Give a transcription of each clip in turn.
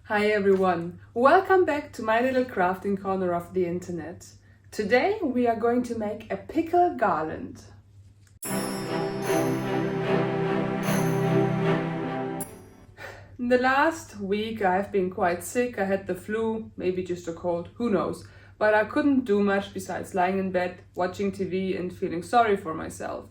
Hi everyone, welcome back to my little crafting corner of the internet. Today we are going to make a pickle garland. In the last week I've been quite sick. I had the flu, maybe just a cold, who knows. But I couldn't do much besides lying in bed, watching TV and feeling sorry for myself.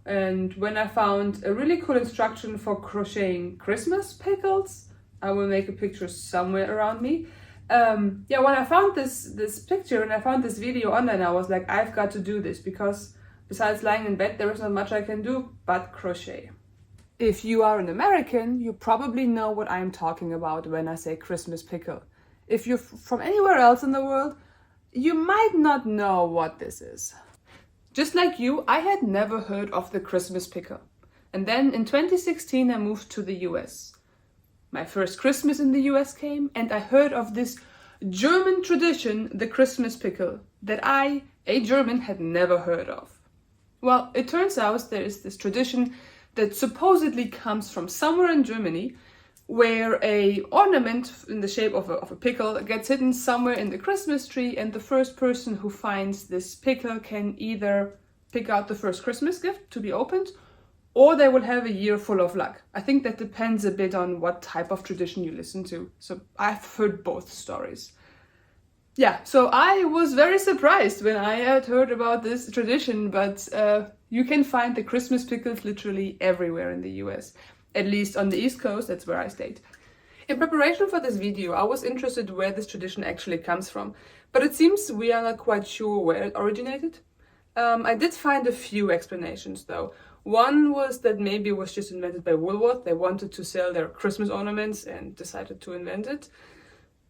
And when I found a really cool instruction for crocheting Christmas pickles, I will make a picture somewhere around me. When I found this picture and I found this video online, I was like, I've got to do this because besides lying in bed, there is not much I can do but crochet. If you are an American, you probably know what I'm talking about when I say Christmas pickle. If you're from anywhere else in the world, you might not know what this is. Just like you, I had never heard of the Christmas pickle. And then in 2016, I moved to the US. My first Christmas in the US came, and I heard of this German tradition, the Christmas pickle, that I, a German, had never heard of. Well, it turns out there is this tradition that supposedly comes from somewhere in Germany, where a ornament in the shape of a pickle gets hidden somewhere in the Christmas tree, and the first person who finds this pickle can either pick out the first Christmas gift to be opened, or they will have a year full of luck. I think that depends a bit on what type of tradition you listen to. So I've heard both stories. Yeah, so I was very surprised when I had heard about this tradition, but you can find the Christmas pickles literally everywhere in the US. At least on the East Coast, that's where I stayed. In preparation for this video, I was interested where this tradition actually comes from, but it seems we are not quite sure where it originated. I did find a few explanations though. One was that maybe it was just invented by Woolworth. They wanted to sell their Christmas ornaments and decided to invent it.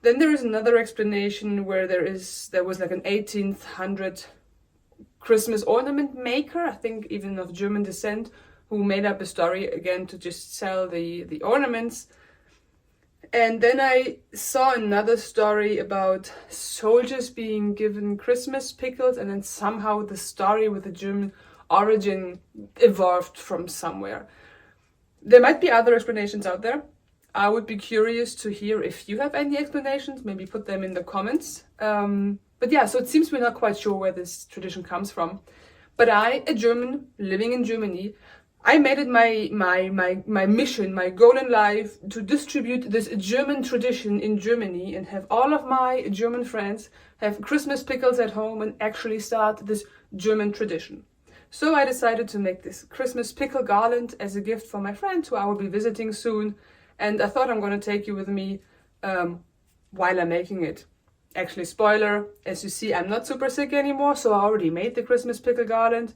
Then there is another explanation where there was like an 1800 Christmas ornament maker, I think even of German descent, who made up a story again to just sell the ornaments. And then I saw another story about soldiers being given Christmas pickles, and then somehow the story with the German origin evolved from somewhere. There might be other explanations out there. I would be curious to hear if you have any explanations, maybe put them in the comments. But yeah, so it seems we're not quite sure where this tradition comes from. But I, a German living in Germany, I made it my mission, my goal in life to distribute this German tradition in Germany and have all of my German friends have Christmas pickles at home and actually start this German tradition. So I decided to make this Christmas pickle garland as a gift for my friend who I will be visiting soon. And I thought I'm going to take you with me while I'm making it. Actually, spoiler, as you see, I'm not super sick anymore, so I already made the Christmas pickle garland.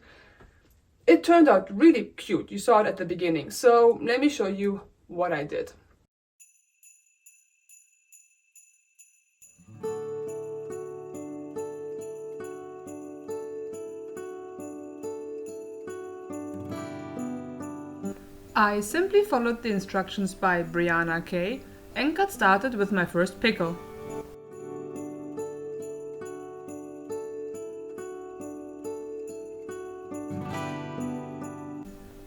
It turned out really cute. You saw it at the beginning. So let me show you what I did. I simply followed the instructions by Brianna K. and got started with my first pickle.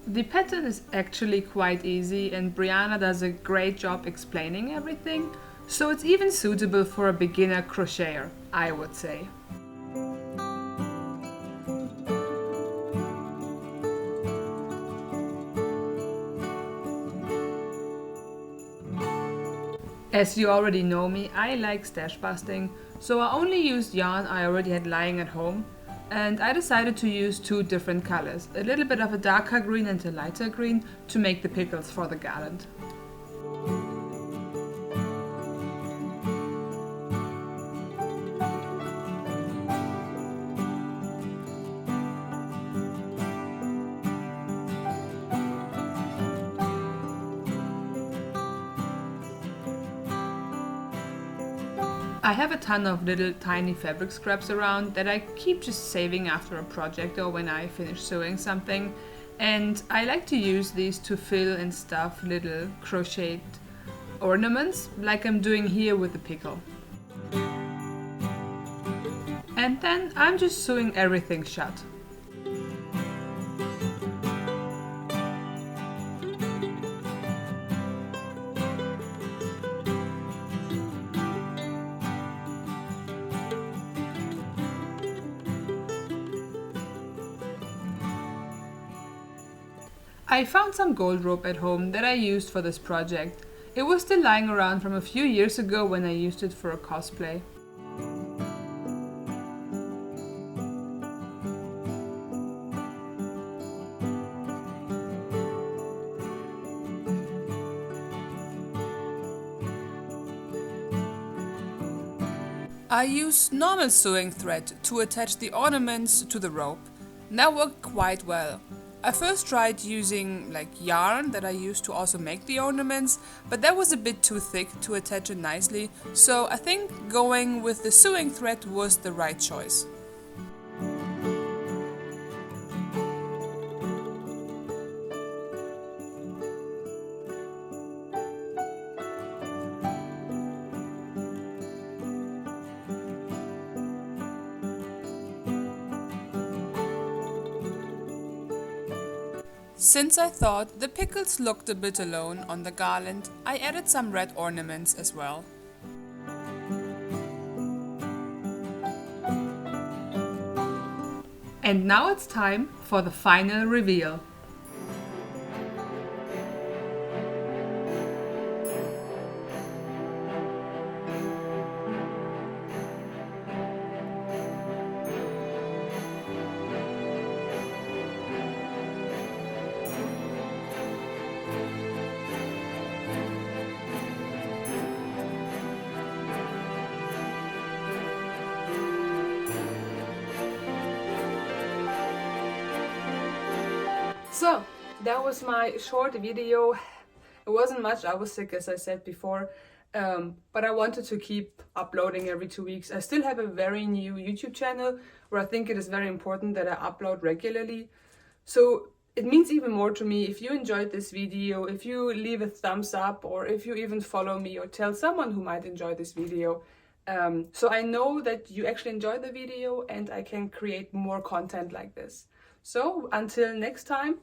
The pattern is actually quite easy and Brianna does a great job explaining everything, so it's even suitable for a beginner crocheter, I would say. As you already know me, I like stash busting, so I only used yarn I already had lying at home, and I decided to use two different colors, a little bit of a darker green and a lighter green, to make the pickles for the garland. I have a ton of little tiny fabric scraps around that I keep just saving after a project or when I finish sewing something, and I like to use these to fill and stuff little crocheted ornaments like I'm doing here with the pickle. And then I'm just sewing everything shut. I found some gold rope at home that I used for this project. It was still lying around from a few years ago when I used it for a cosplay. I used normal sewing thread to attach the ornaments to the rope. And that worked quite well. I first tried using yarn that I used to also make the ornaments, but that was a bit too thick to attach it nicely, so I think going with the sewing thread was the right choice. Since I thought the pickles looked a bit alone on the garland, I added some red ornaments as well. And now it's time for the final reveal. So, that was my short video. It wasn't much, I was sick as I said before, but I wanted to keep uploading every 2 weeks. I still have a very new YouTube channel where I think it is very important that I upload regularly. So it means even more to me if you enjoyed this video, if you leave a thumbs up, or if you even follow me or tell someone who might enjoy this video. So I know that you actually enjoyed the video and I can create more content like this. So until next time,